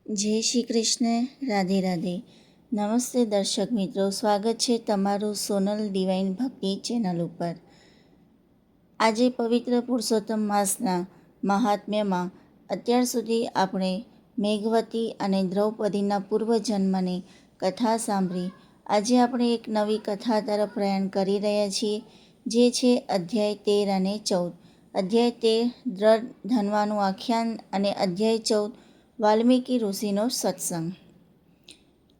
જય શ્રી કૃષ્ણ. રાધે રાધે. નમસ્તે દર્શક મિત્રો, સ્વાગત છે તમારું સોનલ ડિવાઇન ભક્તિ ચેનલ ઉપર. આજે પવિત્ર પુરુષોત્તમ માસના મહાત્મ્યમાં અત્યાર સુધી આપણે મેઘવતી અને દ્રૌપદીના પૂર્વજન્મની કથા સાંભળી. આજે આપણે એક નવી કથા તરફ પ્રયાણ કરી રહ્યા છીએ, જે છે અધ્યાય 13 અને 14. અધ્યાય 13 દ્રઢ ધનવાનું આખ્યાન અને અધ્યાય 14 વાલ્મીકી ઋષિનો સત્સંગ.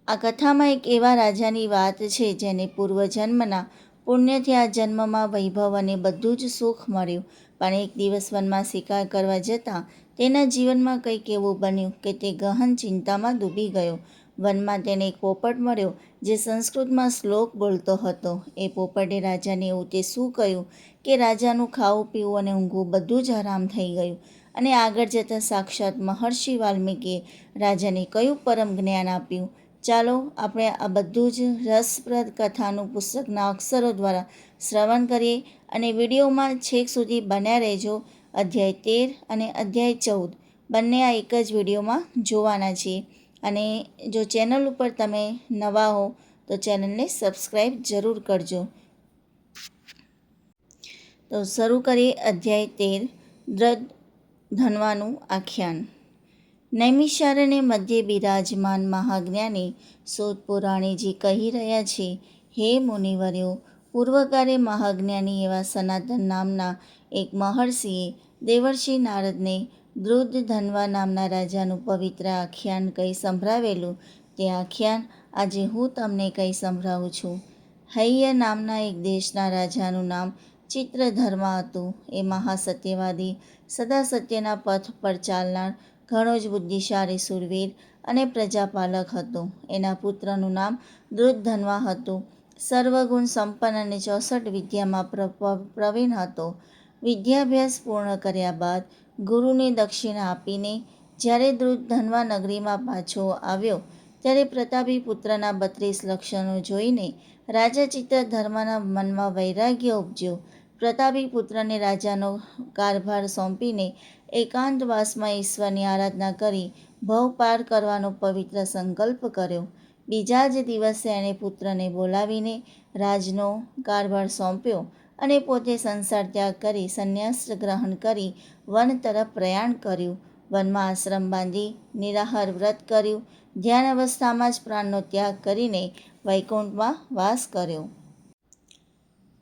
આ કથામાં એક એવા રાજાની વાત છે જેને પૂર્વજન્મના પુણ્યથી આ જન્મમાં વૈભવ અને બધું જ સુખ મળ્યું, પણ એક દિવસ વનમાં શિકાર કરવા જતાં તેના જીવનમાં કંઈક એવું બન્યું કે તે ગહન ચિંતામાં ડૂબી ગયો. વનમાં તેને એક પોપટ મળ્યો જે સંસ્કૃતમાં શ્લોક બોલતો હતો. એ પોપટે રાજાને એવું તે શું કહ્યું કે રાજાનું ખાવું પીવું અને ઊંઘવું બધું જ હરામ થઈ ગયું, અને આગળ જતાં સાક્ષાત મહર્ષિ વાલ્મીકીએ રાજાને કયું પરમ જ્ઞાન આપ્યું. ચાલો આપણે આ બધું જ રસપ્રદ કથાનું પુસ્તકના અક્ષરો દ્વારા શ્રવણ કરીએ અને વિડીયોમાં છેક સુધી બન્યા રહેજો. અધ્યાય 13 અને અધ્યાય 14 બંને આ એક જ વિડીયોમાં જોવાના છીએ. અને જો ચેનલ ઉપર તમે નવા હો તો ચેનલને સબસ્ક્રાઈબ જરૂર કરજો. તો શરૂ કરીએ અધ્યાય 13 દ્રઢ ધનવાનું આખ્યાન. નૈમિષારણ્ય મધ્યે બિરાજમાન મહાજ્ઞાની સૂત પુરાણીજી કહી રહ્યા છે, હે મુનિવર્યો, પૂર્વકાળે મહાજ્ઞાની એવા સનાતન નામના એક મહર્ષિએ દેવર્ષિ નારદને દ્રુધ ધન્વા નામના રાજાનું પવિત્ર આખ્યાન કહી સંભળાવેલું. તે આખ્યાન આજે હું તમને કહી સંભળાવું છું. હૈય નામના એક દેશના રાજાનું નામ ચિત્રધર્મા હતું. એ મહાસત્યવાદી, સદા સત્યના પથ પર ચાલનાર, ઘણો જ બુદ્ધિશાળી શૂરવીર અને પ્રજાપાલક હતો. એના પુત્રનું નામ દ્રુધધન્વા હતું. સર્વગુણ સંપન્ન અને 64 વિદ્યામાં પ્રવીણ હતો. વિદ્યાભ્યાસ પૂર્ણ કર્યા બાદ ગુરુને દક્ષિણા આપીને જ્યારે દ્રુધધન્વા નગરીમાં પાછો આવ્યો ત્યારે પ્રતાપી પુત્રના 32 લક્ષણો જોઈને રાજા ચિત્રધર્માના મનમાં વૈરાગ્ય ઉપજ્યો. પ્રતાપી પુત્રને રાજાનો કારભાર સોંપીને એકાંતવાસમાં ઈશ્વરની આરાધના કરી ભવ પાર કરવાનો પવિત્ર સંકલ્પ કર્યો. બીજા જ દિવસે એણે પુત્રને બોલાવીને રાજનો કારભાર સોંપ્યો અને પોતે સંસાર ત્યાગ કરી સંન્યાસ ગ્રહણ કરી વન તરફ પ્રયાણ કર્યું. વનમાં આશ્રમ બાંધી નિરાહાર વ્રત કર્યું. ધ્યાન અવસ્થામાં જ પ્રાણનો ત્યાગ કરીને વૈકુંઠમાં વાસ કર્યો.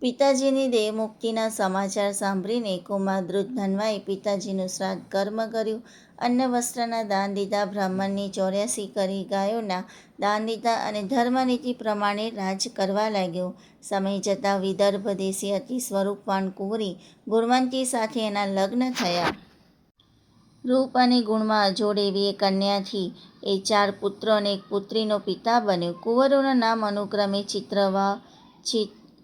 પિતાજીની દેહમુક્તિના સમાચાર સાંભળીને કુમાર દ્રુધધન્વાએ પિતાજીનું શ્રાદ્ધ કર્મ કર્યું. અન્ન વસ્ત્રના દાન દીધા, બ્રાહ્મણની 84 કરી ગાયોના દાન દીધા અને ધર્મનીતિ પ્રમાણે રાજ કરવા લાગ્યો. સમય જતાં વિદર્ભ દેશી અતિ સ્વરૂપવાન કુંવરી ગુણવંતી સાથે એના લગ્ન થયા. રૂપ અને ગુણમાં અજોડ એવી એ કન્યાથી એ 4 પુત્રો અને 1 પુત્રીનો પિતા બન્યો. કુંવરોના નામ અનુક્રમે ચિત્રવા,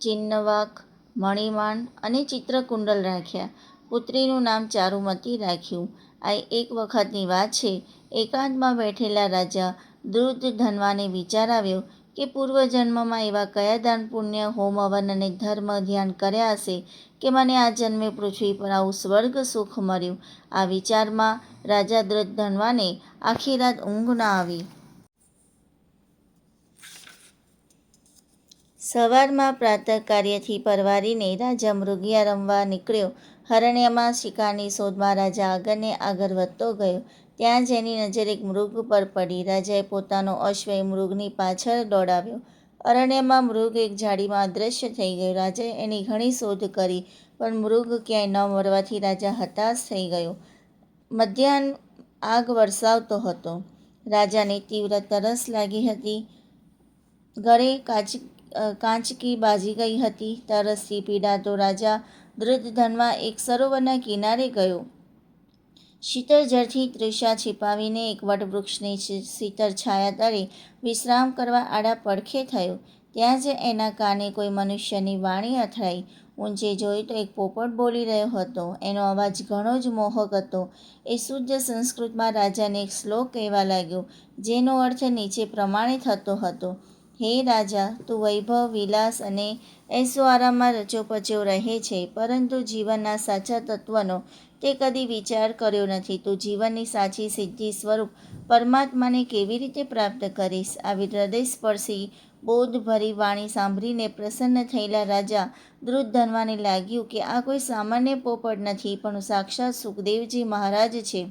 ચિન્નવાક, મણિમાન અને ચિત્રકુંડલ રાખ્યા. પુત્રીનું નામ ચારુમતી રાખ્યું. આ એક વખતની વાત છે. એકાંતમાં બેઠેલા રાજા દ્રુધધન્વાને વિચાર આવ્યો કે પૂર્વજન્મમાં એવા કયા દાન પુણ્ય, હોમ હવન અને ધર્મ ધ્યાન કર્યા હશે કે મને આ જન્મે પૃથ્વી પર આવું સ્વર્ગ સુખ મળ્યું. આ વિચારમાં રાજા દ્રુધધન્વાને આખી રાત ઊંઘ ન આવી. સવારમાં પ્રાતઃકાર્યથી પરવારીને રાજા મૃગિયા રમવા નીકળ્યો. હરણ્યમાં શિકારની શોધમાં રાજા આગળને આગળ વધતો ગયો. ત્યાં જ એની નજર એક મૃગ પર પડી. રાજાએ પોતાનો અશ્વ એ મૃગની પાછળ દોડાવ્યો. અરણ્યમાં મૃગ એક ઝાડીમાં અદૃશ્ય થઈ ગયું. રાજાએ એની ઘણી શોધ કરી, પણ મૃગ ક્યાંય ન મળવાથી રાજા હતાશ થઈ ગયો. મધ્યાહ્ન આગ વરસાવતો હતો. રાજાને તીવ્ર તરસ લાગી હતી. ગળે કાંચકી બાજી ગઈ હતી. તરસથી પીડાતો રાજા દ્રુધધન્વા એક સરોવરના કિનારે ગયો. શીતળ જળથી તૃષા छिપાવીને એક વટવૃક્ષની શીતળ છાયા તળે વિશ્રામ કરવા આડા પડખે થયો. ત્યાં જ એના કાને કોઈ મનુષ્યની વાણી અથડાઈ. ઊંચે જોયું તો એક પોપટ બોલી રહ્યો હતો. એનો અવાજ ઘણો જ મોહક હતો. એ શુદ્ધ સંસ્કૃતમાં રાજાને એક શ્લોક કહેવા લાગ્યો, જેનો અર્થ નીચે પ્રમાણે થતો હતો. હે રાજા, તું વૈભવ, વિલાસ અને ऐशોઆરામમાં રચોપચો રહે છે, પરંતુ જીવનના સાચા તત્વનો તે કદી વિચાર કર્યો નથી. તું જીવનની સાચી સિદ્ધિ સ્વરૂપ પરમાત્માને કેવી રીતે પ્રાપ્ત કરીશ? આવી હૃદયસ્પર્શી બોધભરી વાણી સાંભળીને પ્રસન્ન થયેલા રાજા દૃઢધનવાને લાગ્યું કે આ કોઈ સામાન્ય પોપટ નથી, પણ સાક્ષાત સુખદેવજી મહારાજ છે.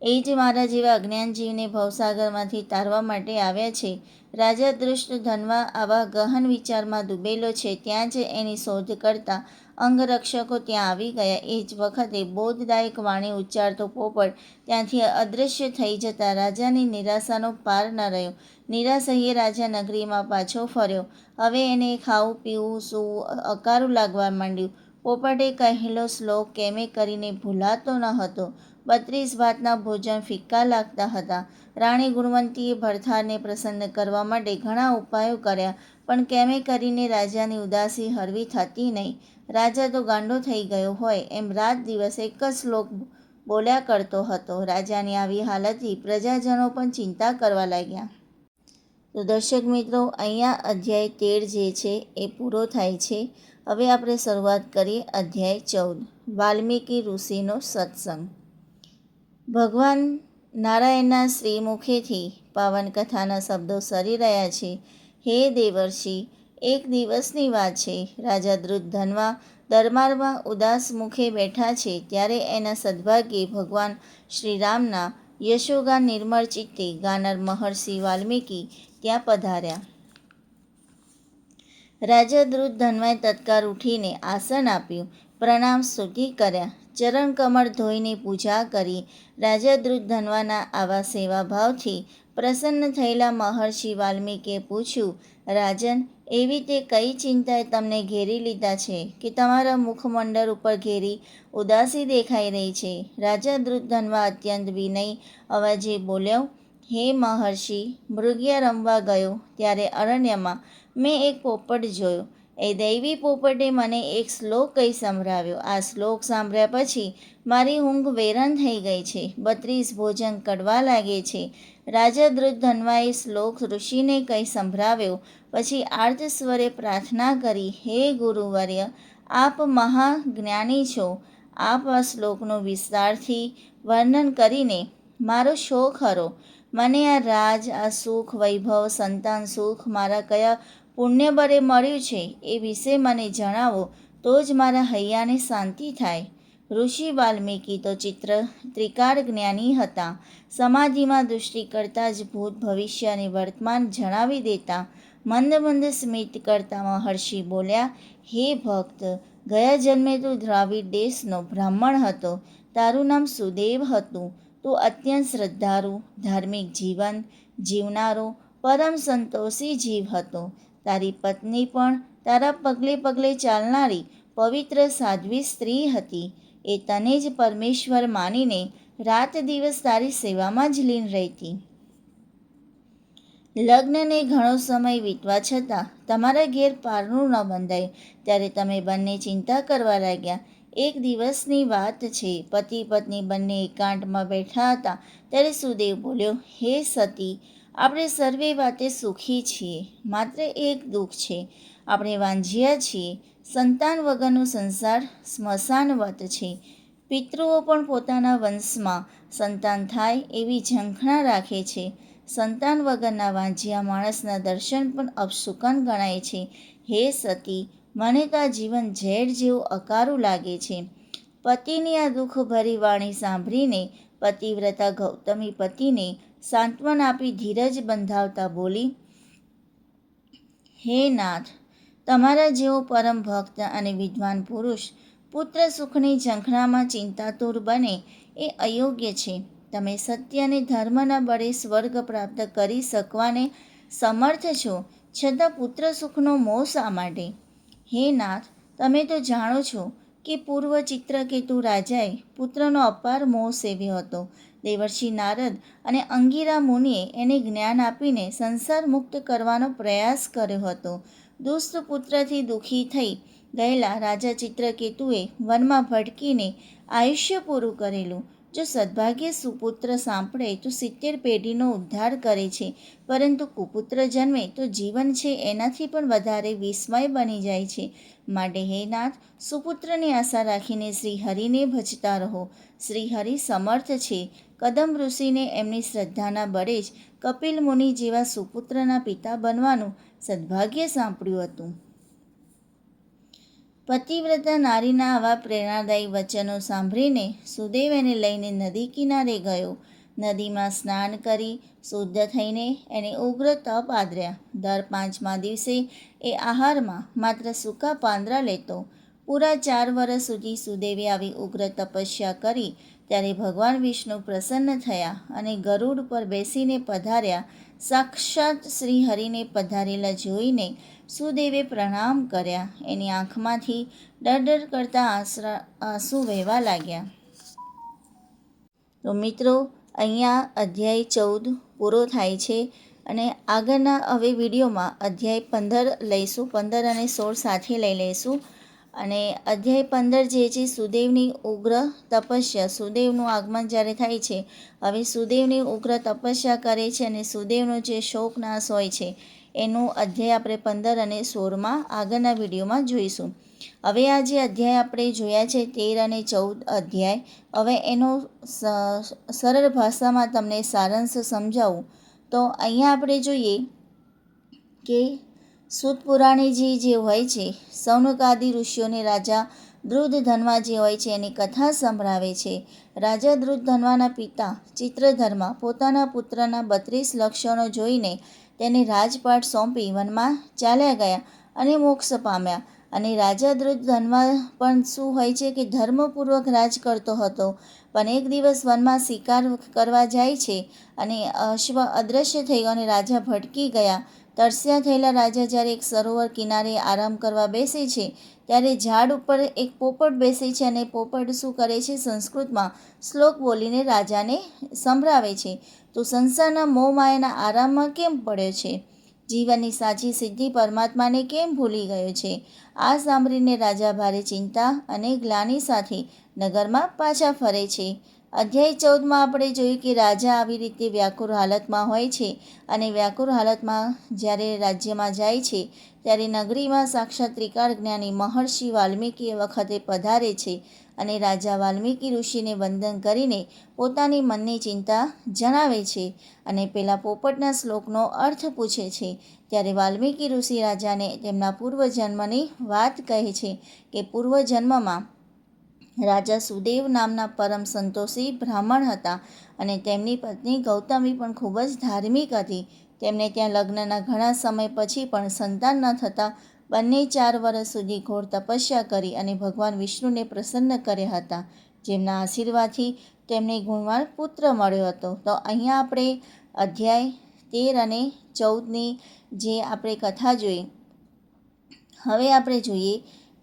એ જ મારા જેવા અજ્ઞાન જીવને ભવસાગરમાંથી તારવા માટે આવ્યા છે. રાજા દૃષ્ટધનવા આવા ગહન વિચારમાં ડૂબેલો છે. ત્યાં જ એની શોધ કરતા અંગરક્ષકો ત્યાં આવી ગયા. એ જ વખતે બોધદાયક વાણી ઉચ્ચારતો પોપટ ત્યાંથી અદૃશ્ય થઈ જતા રાજાની નિરાશાનો પાર ન રહ્યો. નિરાશયે રાજા નગરીમાં પાછો ફર્યો. હવે એને ખાવું, પીવું, સૂવું અકારું લાગવા માંડ્યું. પોપટે કહેલો શ્લોક કેમે કરીને ભૂલાતો ન હતો. 32 ભાતના ભોજન ફિક્કા લાગતા હતા. રાણી ગુણવંતીએ ભરથારને પ્રસન્ન કરવા માટે ઘણા ઉપાયો કર્યા, પણ કેમે કરીને રાજાની ઉદાસી હળવી થતી નહીં. રાજા તો ગાંડો થઈ ગયો હોય એમ રાત દિવસ એક જ શ્લોક બોલ્યા કરતો હતો. રાજાની આવી હાલતથી પ્રજાજનો પણ ચિંતા કરવા લાગ્યા. તો દર્શક મિત્રો, અહીંયા અધ્યાય 13 જે છે એ પૂરો થાય છે. હવે આપણે શરૂઆત કરીએ અધ્યાય 14, વાલ્મીકી ઋષિનો સત્સંગ. ભગવાન નારાયણના શ્રી મુખેથી પાવન કથાના શબ્દો સરી રહ્યા છે. હે દેવર્ષિ, એક દિવસની વાત છે. રાજા દૃઢધનવા દરબારમાં ઉદાસ મુખે બેઠા છે, ત્યારે એના સદભાગ્યે ભગવાન શ્રીરામના યશોગાન નિર્મળ ચિત્તે ગાનાર મહર્ષિ વાલ્મીકી ત્યાં પધાર્યા. રાજા દૃઢધનવાએ તત્કાળ ઉઠીને આસન આપ્યું, પ્રણામ સ્તુતિ કર્યા, ચરણ કમળ ધોઈને પૂજા કરી. રાજા દૃઢધનવાના આવા સેવાભાવથી પ્રસન્ન થયેલા મહર્ષિ વાલ્મીકીએ પૂછ્યું, રાજન, એવી તે કઈ ચિંતાએ તમને ઘેરી લીધા છે કે તમારા મુખમંડળ ઉપર ઘેરી ઉદાસી દેખાઈ રહી છે? રાજા દૃઢધનવા અત્યંત વિનય અવાજે બોલ્યો, હે મહર્ષિ, મૃગયા રમવા ગયો ત્યારે અરણ્યમાં મેં એક પોપટ જોયો. એ દૈવી પોપટે મને એક શ્લોક કહી સંભળાવ્યો. આ શ્લોક સાંભળ્યા પછી મારી ઊંઘ વેરાન થઈ ગઈ છે. 32 ભોજન કડવા લાગે છે. રાજા દૃઢધનવાએ શ્લોક ઋષિને કહી સંભળાવ્યો પછી આર્ત સ્વરે પ્રાર્થના કરી, હે ગુરુવર્ય, આપ મહાજ્ઞાની છો. આપ આ શ્લોકનું વિસ્તારથી વર્ણન કરીને મારો શોક હરો. મને આ રાજ, આ સુખ, વૈભવ, સંતાન સુખ મારા કયા પુણ્યબળે મળ્યું છે એ વિશે મને જણાવો, તો જ મારા હૈયાને શાંતિ થાય. ઋષિ વાલ્મીકી તો ત્રિકાળ જ્ઞાની હતા. સમાધિમાં દૃષ્ટિ કરતાં જ ભૂત, ભવિષ્ય અને વર્તમાન જણાવી દેતા. મંદ મંદ સ્મિત કરતા મહર્ષિ બોલ્યા, હે ભક્ત, ગયા જન્મે તું દ્રાવિડ દેશનો બ્રાહ્મણ હતો. તારું નામ સુદેવ હતું. તું અત્યંત શ્રદ્ધાળુ, ધાર્મિક જીવન જીવનારો પરમ સંતોષી જીવ હતો. તારી પત્ની પણ તારા પગલે પગલે ચાલનારી પવિત્ર સાધ્વી સ્ત્રી હતી. એ તને જ પરમેશ્વર માનીને રાત દિવસ તારી સેવામાં જ લીન રહેતી. લગ્નને ઘણો સમય વીતવા છતાં તમારા ઘેર પારણું ન બંધાયું, ત્યારે તમે બંને ચિંતા કરવા લાગ્યા. એક દિવસની વાત છે. પતિ પત્ની બંને એકાંતમાં બેઠા હતા, ત્યારે સુદેવ બોલ્યો, હે સતી, આપણે સર્વે વાતે સુખી છીએ. માત્ર એક દુઃખ છે. આપણે વાંઝિયા છીએ. સંતાન વગરનો સંસાર સ્મશાનવત છે. પિતૃઓ પણ પોતાના વંશમાં સંતાન થાય એવી ઝંખના રાખે છે. સંતાન વગરના વાંઝિયા માણસના દર્શન પણ અપશુકન ગણાય છે. હે સતી, મને તો આ જીવન ઝેર જેવું અકારું લાગે છે. પતિની આ દુઃખભરી વાણી સાંભળીને પતિવ્રતા ગૌતમી પતિને સાંત્વન આપી ધીરજ બંધાવતા બોલી, હે નાથ, તમારા જેવો પરમ ભક્ત અને વિદ્વાન પુરુષ પુત્ર સુખની ઝંખનામાં ચિંતાતુર બને એ અયોગ્ય છે. તમે સત્ય અને ધર્મના બળે સ્વર્ગ પ્રાપ્ત કરી શકવાને સમર્થ છો, છતાં પુત્ર સુખનો મોહ શા માટે? હે નાથ, તમે તો જાણો છો કે પૂર્વ ચિત્રકેતુ રાજાએ પુત્રનો અપાર મોહ સેવ્યો હતો. દેવર્ષિ નારદ અને અંગિરા મુનિએ એને જ્ઞાન આપીને સંસાર મુક્ત કરવાનો પ્રયાસ કર્યો હતો. દુષ્ટ પુત્રથી દુઃખી થઈ ગયેલા રાજા ચિત્રકેતુએ વનમાં ભટકીને આયુષ્ય પૂરું કરેલું. જો સદભાગ્ય સુપુત્ર સાંપડે તો 70 પેઢીનો ઉદ્ધાર કરે છે, પરંતુ કુપુત્ર જન્મે તો જીવન છે એનાથી પણ વધારે વિસ્મય બની જાય છે. માટે હે નાથ, સુપુત્રની આશા રાખીને શ્રી હરિને ભજતા રહો. શ્રી હરિ સમર્થ છે. કદમ ઋષિને એમની શ્રદ્ધાના બળે જ કપિલ મુનિ જેવા સુપુત્રના પિતા બનવાનું સદભાગ્ય સાંપડ્યું હતું. પતિવ્રતા નારીના આવા પ્રેરણાદાયી વચનો સાંભળીને સુદેવ એને લઈને નદી કિનારે ગયો. નદીમાં સ્નાન કરી શુદ્ધ થઈને એને ઉગ્ર તપ આદર્યા. દર 5મા દિવસે એ આહારમાં માત્ર સૂકા પાંદડા લેતો. પૂરા 4 વર્ષ સુધી સુદેવે આવી ઉગ્ર તપસ્યા કરી. ત્યારે ભગવાન વિષ્ણુ પ્રસન્ન થયા અને ગરુડ પર બેસીને પધાર્યા. સાક્ષાત શ્રી હરિને પધારેલા જોઈને સુદેવે પ્રણામ કર્યા. એની આંખમાંથી ડર કરતા આંસુ વહેવા લાગ્યા. તો મિત્રો, અહીંયા અધ્યાય 14 પૂરો થાય છે અને આગળના હવે વિડીયોમાં અધ્યાય 15 લઈશું. 15 અને 16 સાથે લઈ લઈશું. અને અધ્યાય 15 જે છે સુદેવની ઉગ્ર તપસ્યા. સુદેવનું આગમન જ્યારે થાય છે, હવે સુદેવની ઉગ્ર તપસ્યા કરે છે અને સુદેવનો જે શોકનાશ હોય છે એનું અધ્યાય આપણે 15 અને 16માં આગળના વિડીયોમાં જોઈશું. હવે આ જે અધ્યાય આપણે જોયા છે 13 અને 14 અધ્યાય, હવે એનો સરળ ભાષામાં તમને સારાંશ સમજાવું તો અહીંયા આપણે જોઈએ કે સૂત પુરાણીજી જે હોય છે, સૌનકાદિ ઋષિઓને રાજા દ્રુધધન્વા જે હોય છે એની કથા સંભળાવે છે. રાજા દ્રુધધન્વાના પિતા ચિત્રધર્મા પોતાના પુત્રના 32 લક્ષણો જોઈને તેને રાજપાટ સોંપી વનમાં ચાલ્યા ગયા અને મોક્ષ પામ્યા. અને રાજા દ્રુધધન્વા પણ શું હોય છે કે ધર્મપૂર્વક રાજ કરતો હતો. પણ એક દિવસ વનમાં શિકાર કરવા જાય છે અને અશ્વ અદૃશ્ય થઈ ગયો અને રાજા ભટકી ગયા. તરસ્યા થયેલા રાજા જ્યારે એક સરોવર કિનારે આરામ કરવા બેસે છે ત્યારે ઝાડ ઉપર એક પોપટ બેસે છે અને પોપટ શું કરે છે, સંસ્કૃતમાં શ્લોક બોલીને રાજાને સંભળાવે છે. તો સંસારના મોહ માયાના આરામમાં કેમ પડ્યો છે? જીવનની સાચી સિદ્ધિ પરમાત્માને કેમ ભૂલી ગયો છે? આ સાંભળીને રાજા ભારે ચિંતા અને ગ્લાનિ સાથે નગરમાં પાછા ફરે છે. અધ્યાય 14માં આપણે જોયું કે રાજા આવી રીતે વ્યાકુળ હાલતમાં હોય છે અને વ્યાકુળ હાલતમાં જ્યારે રાજ્યમાં જાય છે ત્યારે નગરીમાં સાક્ષાત ત્રિકાળ જ્ઞાની મહર્ષિ વાલ્મીકી વખતે પધારે છે અને રાજા વાલ્મીકી ઋષિને વંદન કરીને પોતાની મનની ચિંતા જણાવે છે અને પેલા પોપટના શ્લોકનો અર્થ પૂછે છે. ત્યારે વાલ્મીકી ઋષિ રાજાને તેમના પૂર્વજન્મની વાત કહે છે કે પૂર્વજન્મમાં રાજા સુદેવ નામના પરમ સંતોષી બ્રાહ્મણ હતા અને તેમની પત્ની ગૌતમી પણ ખૂબ જ ધાર્મિક હતી. તેમને ત્યાં લગ્નના ઘણા સમય પછી પણ સંતાન ન થતાં બંને 4 વર્ષ સુધી ઘોર તપસ્યા કરી અને ભગવાન વિષ્ણુને પ્રસન્ન કર્યા હતા, જેમના આશીર્વાદથી તેમને ગુણવાન પુત્ર મળ્યો હતો. તો અહીંયા આપણે અધ્યાય 13 અને 14ની જે આપણે કથા જોઈ. હવે આપણે જોઈએ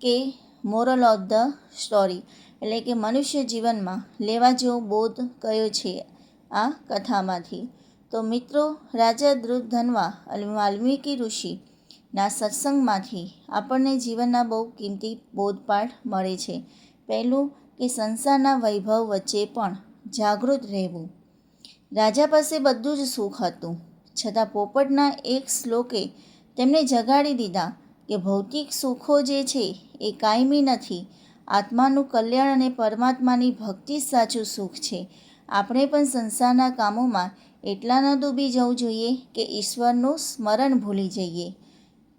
કે મોરલ ઓફ ધ સ્ટોરી એટલે કે મનુષ્ય જીવનમાં લેવા જેવો બોધ કયો છે આ કથામાંથી. તો મિત્રો, રાજા દ્રુધધન્વા અને વાલ્મીકી ઋષિના સત્સંગમાંથી આપણને જીવનના બહુ કિંમતી બોધપાઠ મળે છે. પહેલું કે સંસારના વૈભવ વચ્ચે પણ જાગૃત રહેવું. રાજા પાસે બધું જ સુખ હતું, છતાં પોપટના એક શ્લોકે તેમને જગાડી દીધા કે ભૌતિક સુખો જે છે એ કાયમી નથી. આત્માનું કલ્યાણ અને પરમાત્માની ભક્તિ જ સાચું સુખ છે. આપણે પણ સંસારના કામોમાં એટલા ન ડૂબી જવું જોઈએ કે ઈશ્વરનું સ્મરણ ભૂલી જઈએ.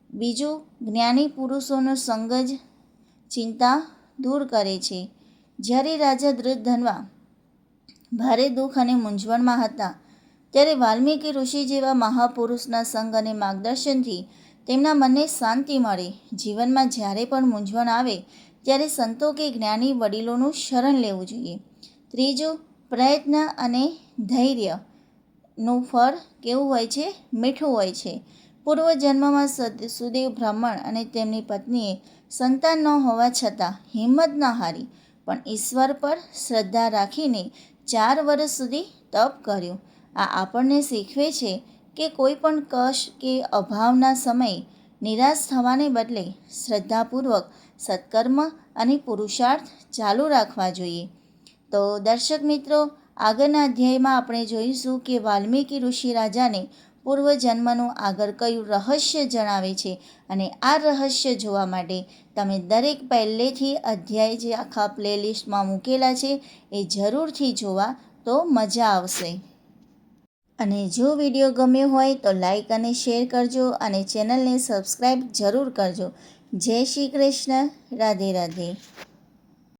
બીજું, જ્ઞાની પુરુષોનો સંગ જ ચિંતા દૂર કરે છે. જ્યારે રાજા દ્રુધધન્વા ભારે દુઃખ અને મૂંઝવણમાં હતા ત્યારે વાલ્મીકી ઋષિ જેવા મહાપુરુષના સંગ અને માર્ગદર્શનથી તેમના મનને શાંતિ મળે. જીવનમાં જ્યારે પણ મૂંઝવણ આવે ત્યારે સંતો કે જ્ઞાની વડીલોનું શરણ લેવું જોઈએ. ત્રીજું, પ્રયત્ન અને ધૈર્યનું ફળ કેવું હોય છે? મીઠું હોય છે. પૂર્વજન્મમાં સુદેવ બ્રાહ્મણ અને તેમની પત્નીએ સંતાન ન હોવા છતાં હિંમત ન હારી, પણ ઈશ્વર પર શ્રદ્ધા રાખીને 4 વર્ષ સુધી તપ કર્યું. આ આપણને શીખવે છે કે કોઈ પણ કષ્ટ કે અભાવના સમયે નિરાશ થવાને બદલે શ્રદ્ધાપૂર્વક સત્કર્મ અને પુરુષાર્થ ચાલુ રાખવા જોઈએ. તો દર્શક મિત્રો, આગળના અધ્યાયમાં આપણે જોઈશું કે વાલ્મીકી ઋષિ રાજાને પૂર્વજન્મનું આગળ કયું રહસ્ય જણાવે છે, અને આ રહસ્ય જોવા માટે તમે દરેક પહેલેથી અધ્યાય જે આખા પ્લેલિસ્ટમાં મૂકેલા છે એ જરૂરથી જોવા, તો મજા આવશે. અને જો વિડીયો ગમ્યો હોય તો લાઈક અને શેર કરજો, અને ચેનલને સબસ્ક્રાઈબ જરૂર કરજો. જય શ્રી કૃષ્ણ. રાધે રાધે.